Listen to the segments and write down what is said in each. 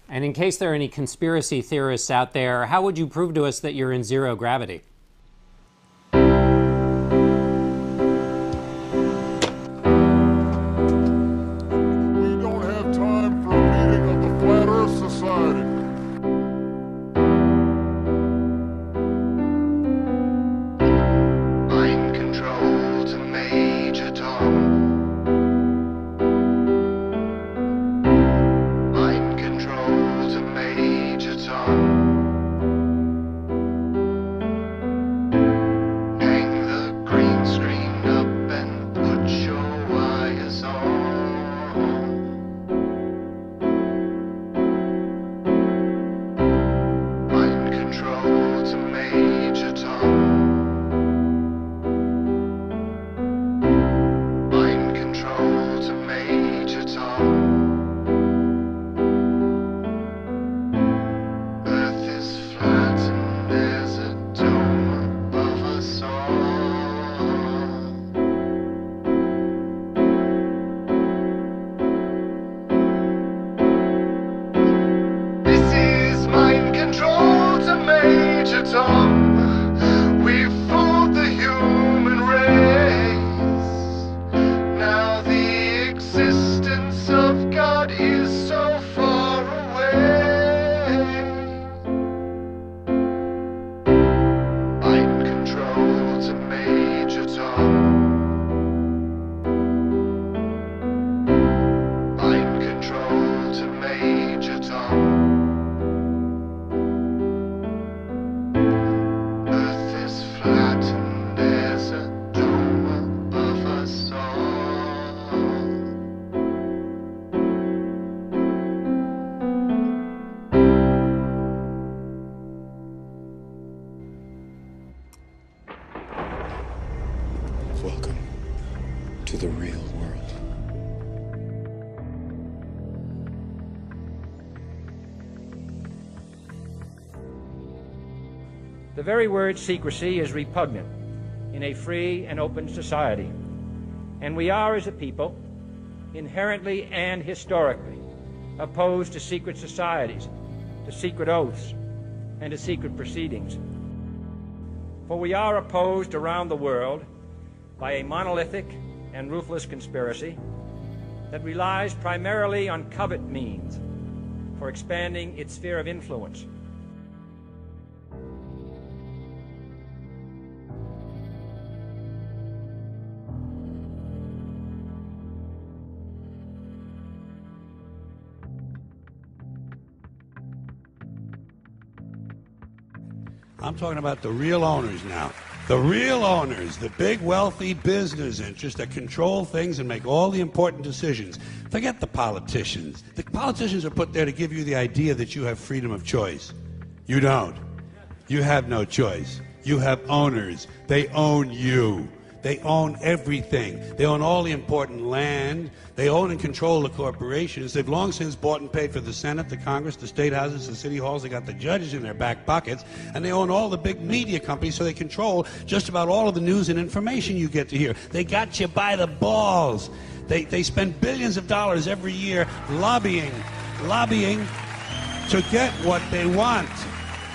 And in case there are any conspiracy theorists out there, how would you prove to us that you're in zero gravity? Welcome to the real world. The very word secrecy is repugnant in a free and open society, and we are, as a people, inherently and historically opposed to secret societies, to secret oaths, and to secret proceedings. For we are opposed around the world by a monolithic and ruthless conspiracy that relies primarily on covert means for expanding its sphere of influence. I'm talking about the real owners now. The real owners, the big wealthy business interests that control things and make all the important decisions. Forget the politicians. The politicians are put there to give you the idea that you have freedom of choice. You don't. You have no choice. You have owners. They own you. They own everything. They own all the important land. They own and control the corporations. They've long since bought and paid for the Senate, the Congress, the state houses, the city halls. They got the judges in their back pockets. And they own all the big media companies, so they control just about all of the news and information you get to hear. They got you by the balls. They spend billions of dollars every year lobbying to get what they want.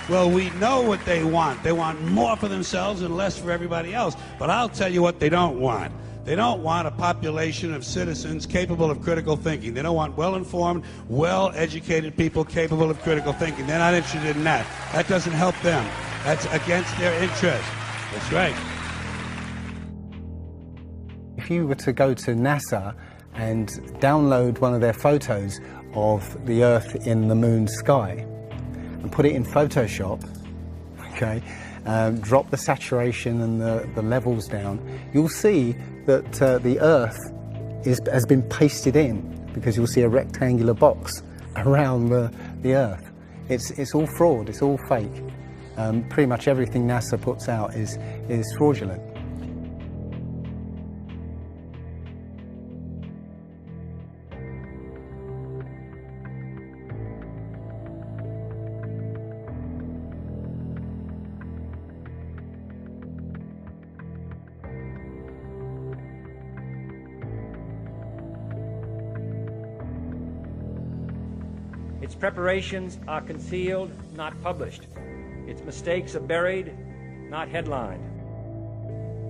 Well, we know what they want. They want more for themselves and less for everybody else. But I'll tell you what they don't want. They don't want a population of citizens capable of critical thinking. They don't want well-informed, well-educated people capable of critical thinking. They're not interested in that. That doesn't help them. That's against their interest. That's right. If you were to go to NASA and download one of their photos of the Earth in the moon's sky and put it in Photoshop, okay, drop the saturation and the levels down, you'll see that the Earth has been pasted in, because you'll see a rectangular box around the Earth. It's all fraud, it's all fake. Pretty much everything NASA puts out is fraudulent. Its preparations are concealed, not published. Its mistakes are buried, not headlined.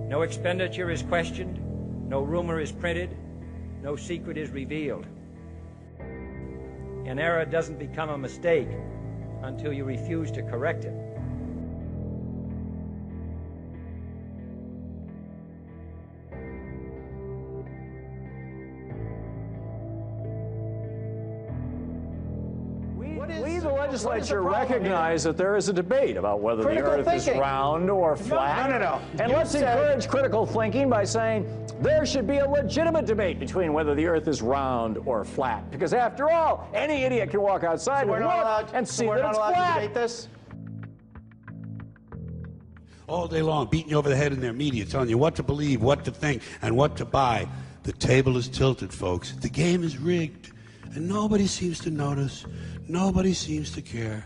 No expenditure is questioned, no rumor is printed, no secret is revealed. An error doesn't become a mistake until you refuse to correct it. We, the legislature, recognize that there is a debate about whether the Earth is round or flat. No. And let's encourage critical thinking by saying there should be a legitimate debate between whether the Earth is round or flat. Because after all, any idiot can walk outside and look and see that it's flat. Debate this? All day long, beating you over the head in their media, telling you what to believe, what to think, and what to buy. The table is tilted, folks. The game is rigged. And nobody seems to notice. Nobody seems to care.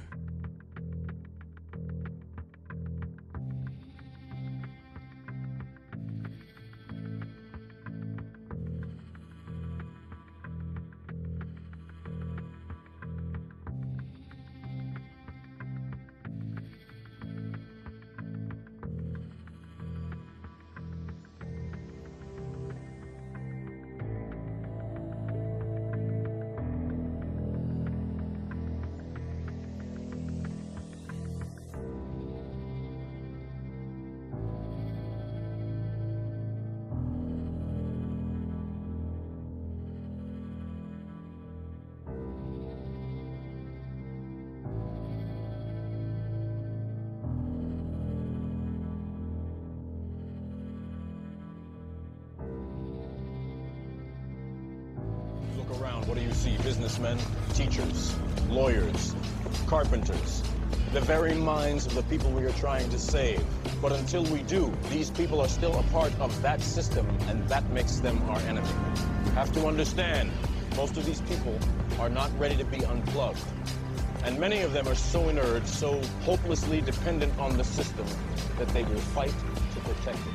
Look around, what do you see? Businessmen, teachers, lawyers, carpenters, the very minds of the people we are trying to save. But until we do, these people are still a part of that system, and that makes them our enemy. You have to understand, most of these people are not ready to be unplugged. And many of them are so inert, so hopelessly dependent on the system, that they will fight to protect it.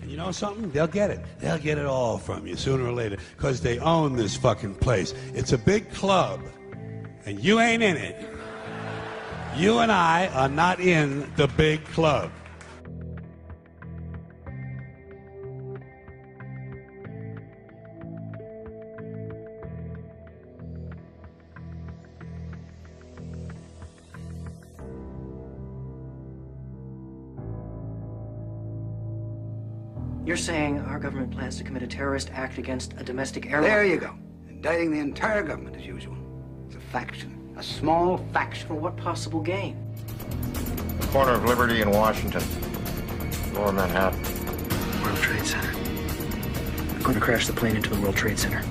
You know something? They'll get it. They'll get it all from you sooner or later because they own this fucking place. It's a big club, and you ain't in it. You and I are not in the big club. You're saying our government plans to commit a terrorist act against a domestic airline? There you go. Indicting the entire government as usual. It's a faction. A small faction. For what possible gain? Corner of Liberty and Washington. Lower Manhattan. World Trade Center. I'm going to crash the plane into the World Trade Center.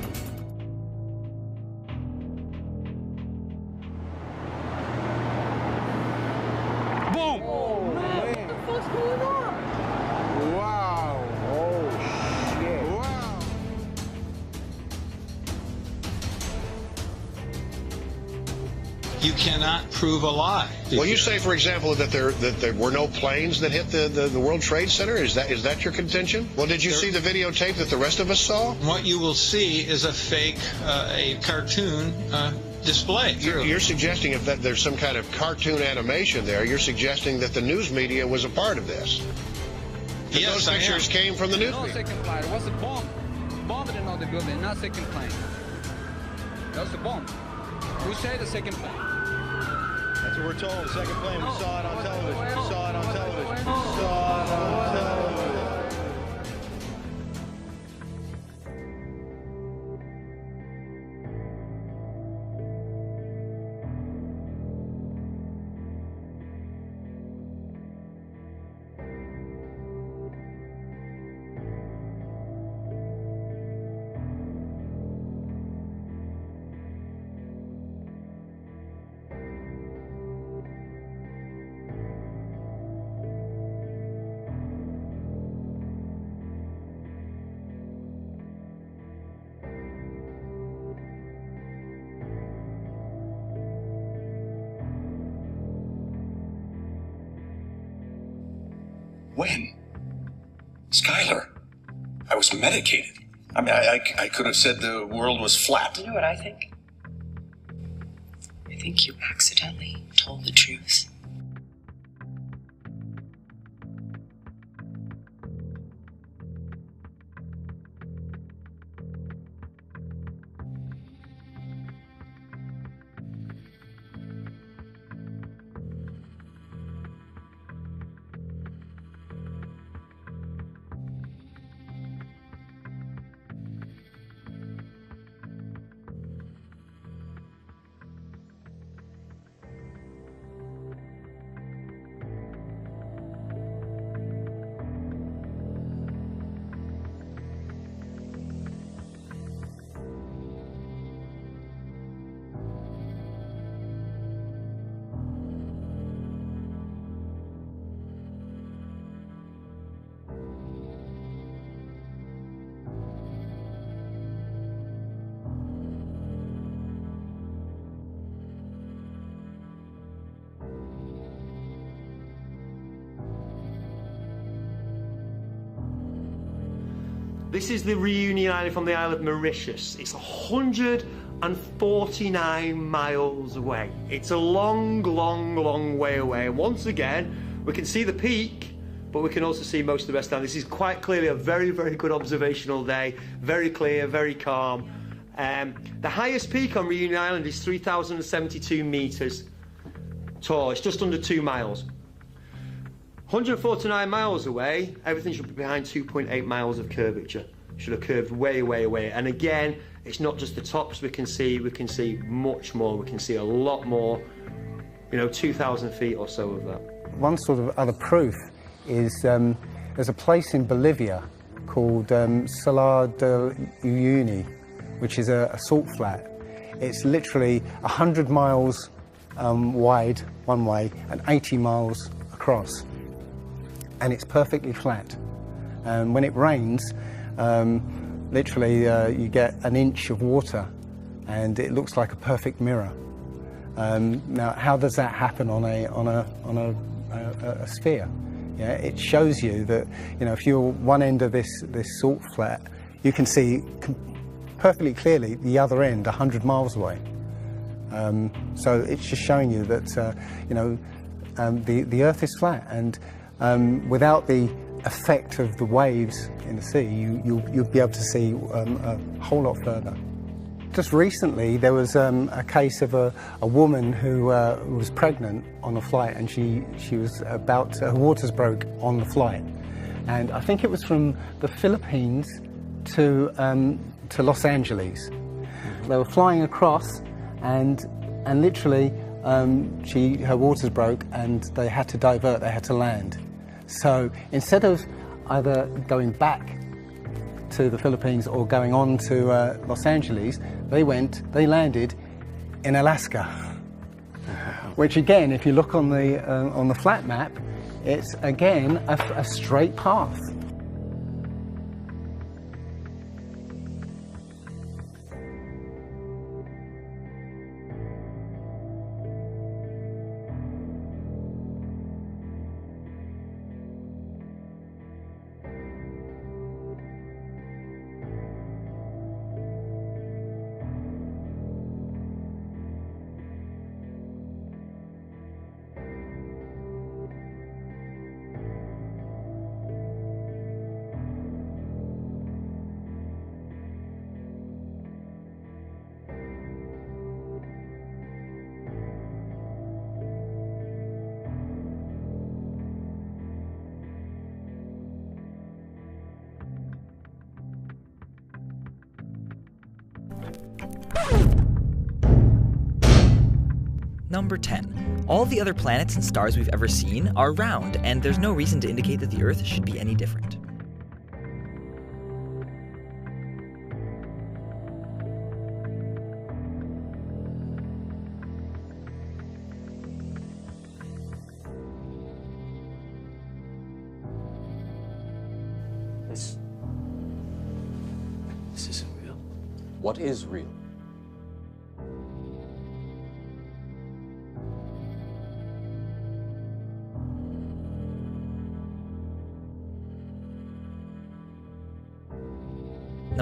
You cannot prove a lie. Well, you say, for example, that there were no planes that hit the World Trade Center. Is that your contention? Well, did you see the videotape that the rest of us saw? What you will see is a fake, a cartoon display. You're suggesting that there's some kind of cartoon animation there. You're suggesting that the news media was a part of this. Yes, those pictures came from the news media. No second flight. It was a bomb. Bombed in the building, not second plane. That was a bomb. Who said the second plane? That's what we're told. The second plane. We saw it on television. We saw it on television. We saw it on television. When? Skylar, I was medicated. I mean, I could have said the world was flat. You know what I think? I think you accidentally told the truth. This is the reunion island from the Isle of Mauritius. It's 149 miles away. It's a long, long, long way away. And once again, we can see the peak, but we can also see most of the rest. Now, this is quite clearly a very, very good observational day. Very clear, very calm. The highest peak on Reunion Island is 3,072 meters tall. It's just under 2 miles. 149 miles away, everything should be behind 2.8 miles of curvature. Should have curved way, way away. And again, it's not just the tops we can see much more. We can see a lot more, 2,000 feet or so of that. One sort of other proof is there's a place in Bolivia called Salar de Uyuni, which is a salt flat. It's literally 100 miles wide one way and 80 miles across. And it's perfectly flat. And when it rains, literally you get an inch of water and it looks like a perfect mirror. Now, how does that happen on a sphere? Yeah, it shows you that, if you're one end of this salt flat, you can see perfectly clearly the other end 100 miles away. So it's just showing you that, the Earth is flat, and without the effect of the waves in the sea, you'll be able to see a whole lot further. Just recently, there was a case of a woman who was pregnant on a flight, and she was her waters broke on the flight, and I think it was from the Philippines to Los Angeles. They were flying across, and literally her waters broke, and they had to divert. They had to land. So instead of either going back to the Philippines or going on to Los Angeles, they landed in Alaska. Which again, if you look on the flat map, it's again a straight path. Number 10. All the other planets and stars we've ever seen are round, and there's no reason to indicate that the Earth should be any different. This isn't real. What is real?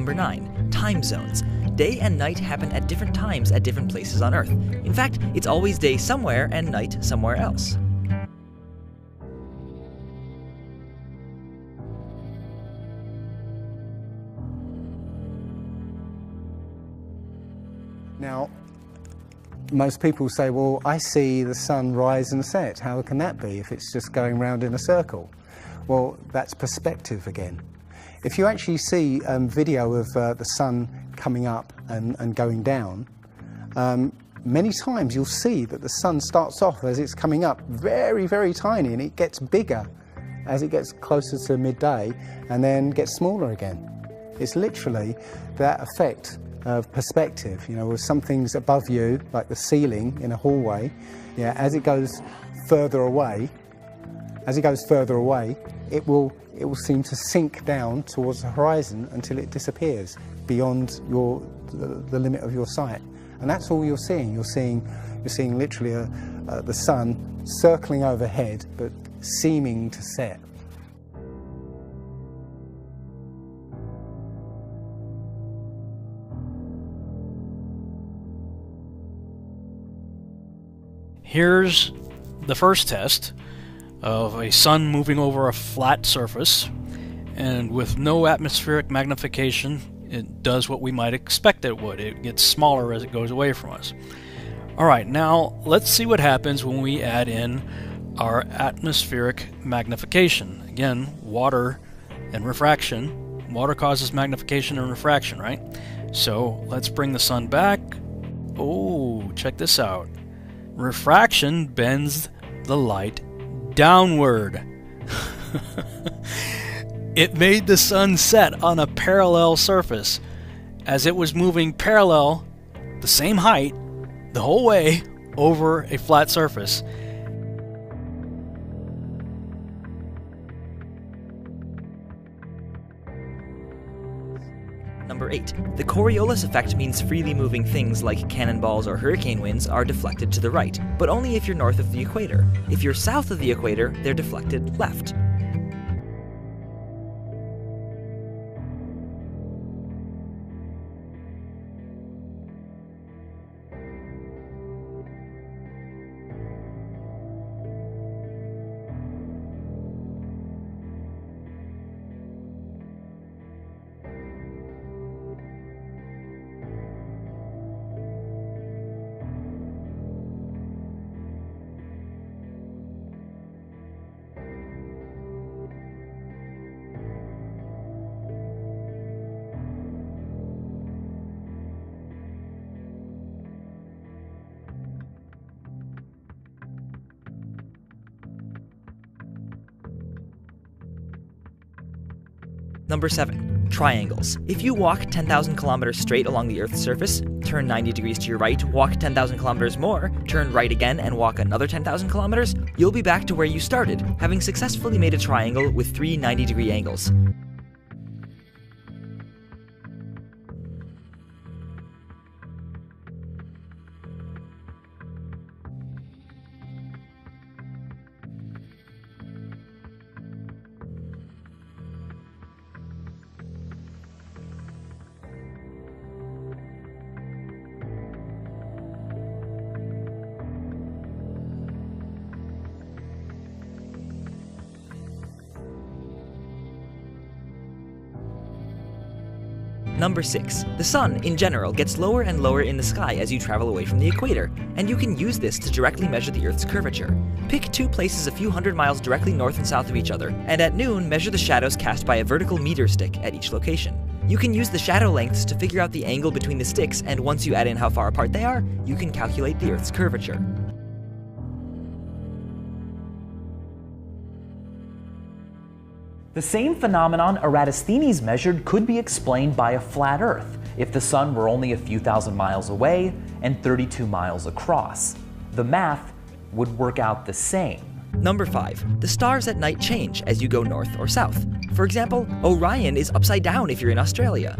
Number 9. Time zones. Day and night happen at different times at different places on Earth. In fact, it's always day somewhere and night somewhere else. Now, most people say, well, I see the sun rise and set. How can that be if it's just going round in a circle? Well, that's perspective again. If you actually see video of the sun coming up and going down, many times you'll see that the sun starts off as it's coming up very, very tiny, and it gets bigger as it gets closer to midday and then gets smaller again. It's literally that effect of perspective, you know, with some things above you, like the ceiling in a hallway, yeah, as it goes further away, it will seem to sink down towards the horizon until it disappears beyond the limit of your sight. And that's all you're seeing. You're seeing literally the sun circling overhead, but seeming to set. Here's the first test of a sun moving over a flat surface, and with no atmospheric magnification, it does what we might expect it would. It gets smaller as it goes away from us. Alright, now let's see what happens when we add in our atmospheric magnification. Again, water and refraction. Water causes magnification and refraction, right? So let's bring the sun back. Oh, check this out. Refraction bends the light downward. It made the sun set on a parallel surface, as it was moving parallel, the same height, the whole way over a flat surface. Number 8. The Coriolis effect means freely moving things like cannonballs or hurricane winds are deflected to the right, but only if you're north of the equator. If you're south of the equator, they're deflected left. Number 7. Triangles. If you walk 10,000 kilometers straight along the Earth's surface, turn 90 degrees to your right, walk 10,000 kilometers more, turn right again, and walk another 10,000 kilometers, you'll be back to where you started, having successfully made a triangle with 3 90-degree angles. Number 6. The sun, in general, gets lower and lower in the sky as you travel away from the equator, and you can use this to directly measure the Earth's curvature. Pick 2 places a few hundred miles directly north and south of each other, and at noon, measure the shadows cast by a vertical meter stick at each location. You can use the shadow lengths to figure out the angle between the sticks, and once you add in how far apart they are, you can calculate the Earth's curvature. The same phenomenon Eratosthenes measured could be explained by a flat Earth if the sun were only a few thousand miles away and 32 miles across. The math would work out the same. Number 5. The stars at night change as you go north or south. For example, Orion is upside down if you're in Australia.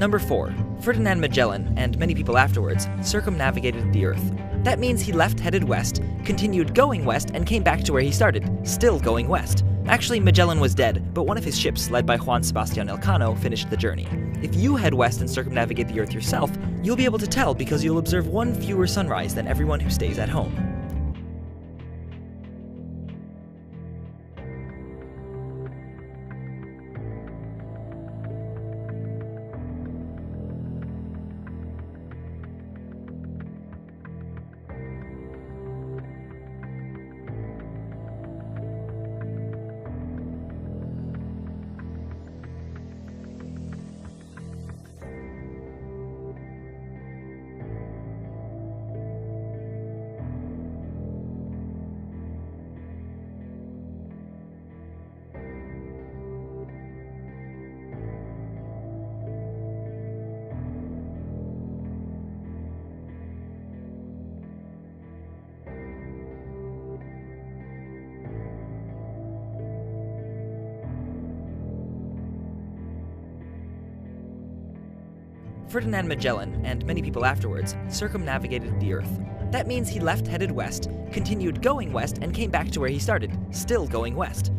Number 4. Ferdinand Magellan, and many people afterwards, circumnavigated the Earth. That means he left headed west, continued going west, and came back to where he started, still going west. Actually, Magellan was dead, but one of his ships, led by Juan Sebastian Elcano, finished the journey. If you head west and circumnavigate the Earth yourself, you'll be able to tell because you'll observe one fewer sunrise than everyone who stays at home. Ferdinand Magellan, and many people afterwards, circumnavigated the Earth. That means he left headed west, continued going west, and came back to where he started, still going west.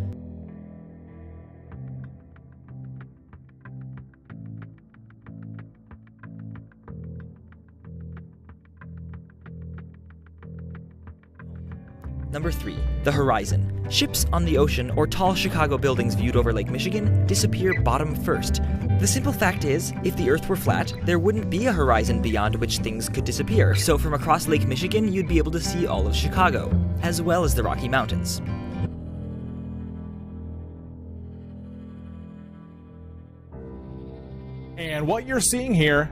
Number 3. The horizon. Ships on the ocean or tall Chicago buildings viewed over Lake Michigan disappear bottom first. The simple fact is, if the Earth were flat, there wouldn't be a horizon beyond which things could disappear, so from across Lake Michigan you'd be able to see all of Chicago, as well as the Rocky Mountains. And what you're seeing here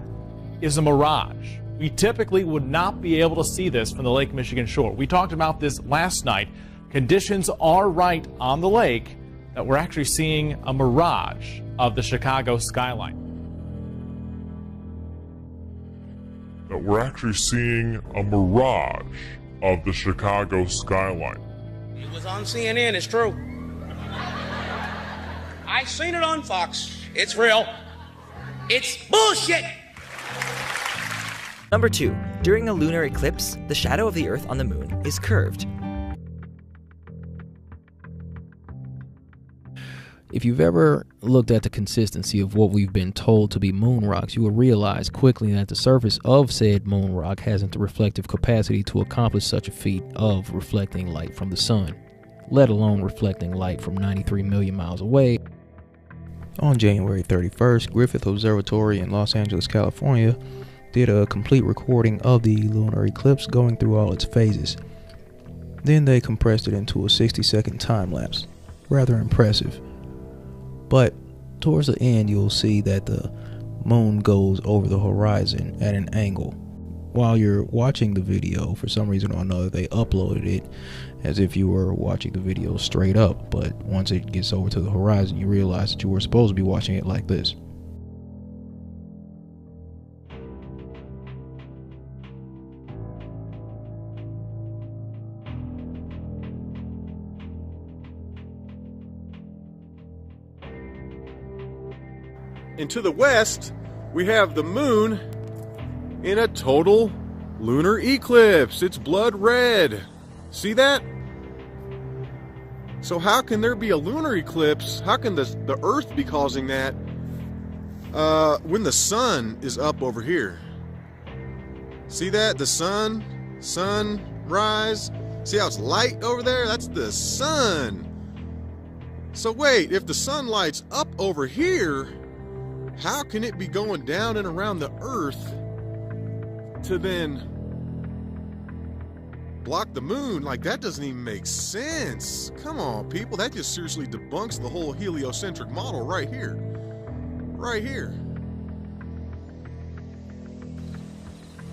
is a mirage. We typically would not be able to see this from the Lake Michigan shore. We talked about this last night. Conditions are right on the lake that we're actually seeing a mirage of the Chicago skyline. That we're actually seeing a mirage of the Chicago skyline. It was on CNN, it's true. I seen it on Fox. It's real. It's bullshit. Number 2. During a lunar eclipse, the shadow of the Earth on the moon is curved. If you've ever looked at the consistency of what we've been told to be moon rocks, you will realize quickly that the surface of said moon rock hasn't the reflective capacity to accomplish such a feat of reflecting light from the sun, let alone reflecting light from 93 million miles away. On January 31st, Griffith Observatory in Los Angeles, California, did a complete recording of the lunar eclipse going through all its phases. Then they compressed it into a 60-second time lapse. Rather impressive. But towards the end you'll see that the moon goes over the horizon at an angle. While you're watching the video, for some reason or another they uploaded it as if you were watching the video straight up, but once it gets over to the horizon you realize that you were supposed to be watching it like this. And to the west, we have the moon in a total lunar eclipse. It's blood red. See that? So how can there be a lunar eclipse? How can the Earth be causing that when the sun is up over here? See that? The sunrise. See how it's light over there? That's the sun. So wait, if the sunlight's up over here, how can it be going down and around the Earth to then block the moon? Like, that doesn't even make sense. Come on, people. That just seriously debunks the whole heliocentric model right here. Right here.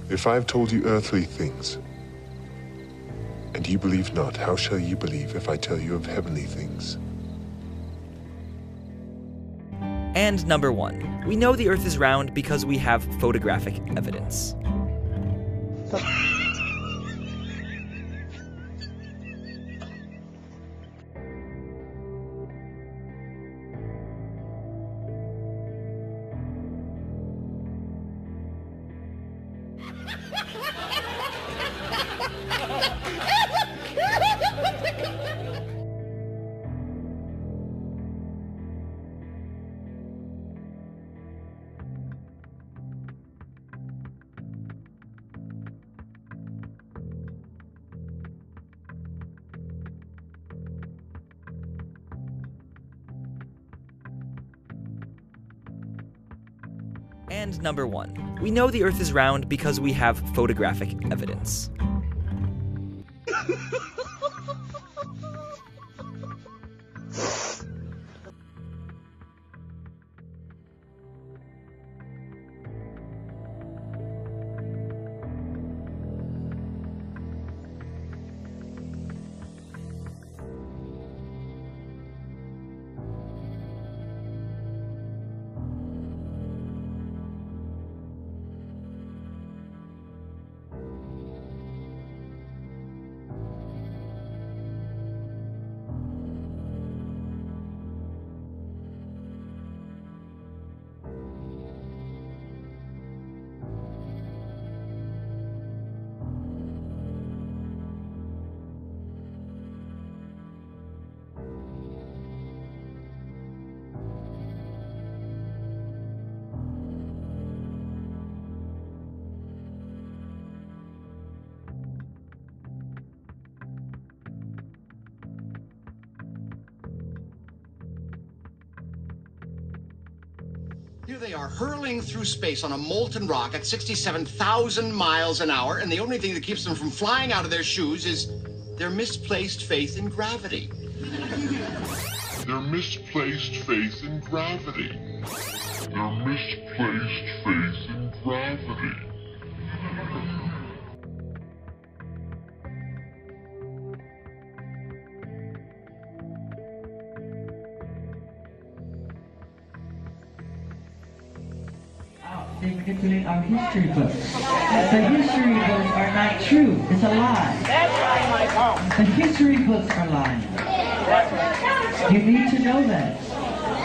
If I have told you earthly things, and you believe not, how shall you believe if I tell you of heavenly things? And number 1. We know the Earth is round because we have photographic evidence. And number 1. We know the Earth is round because we have photographic evidence. Here they are hurling through space on a molten rock at 67,000 miles an hour, and the only thing that keeps them from flying out of their shoes is their misplaced faith in gravity. Their misplaced faith in gravity. Their misplaced faith in gravity. They manipulate our history books. The history books are not true. It's a lie. That's right, Michael. The history books are lying. You need to know that.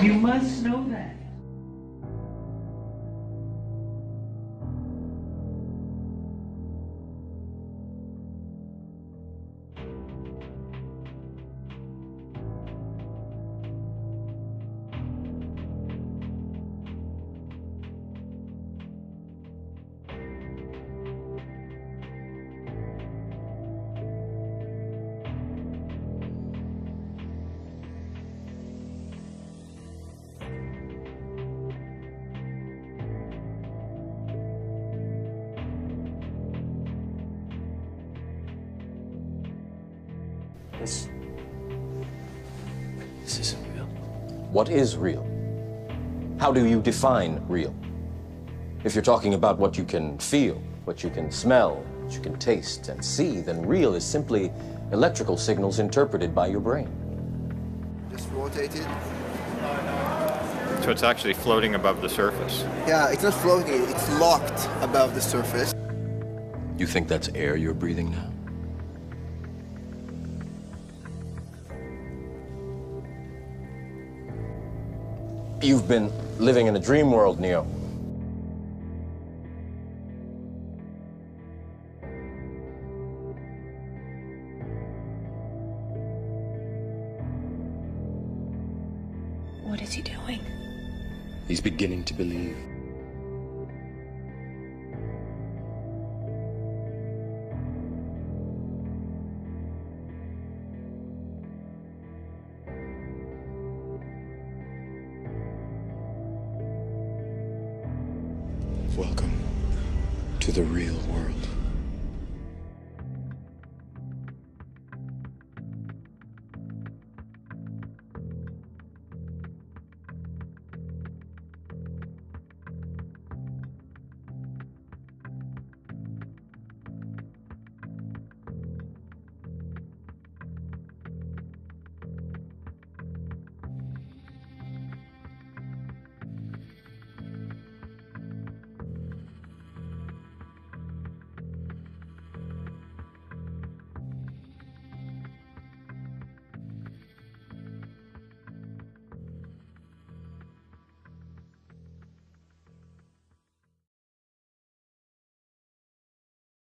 You must know that. This isn't real. What is real? How do you define real? If you're talking about what you can feel, what you can smell, what you can taste and see, then real is simply electrical signals interpreted by your brain. Just rotate it. So it's actually floating above the surface. Yeah, it's not floating, it's locked above the surface. You think that's air you're breathing now? You've been living in a dream world, Neo. What is he doing? He's beginning to believe. Welcome to the real world.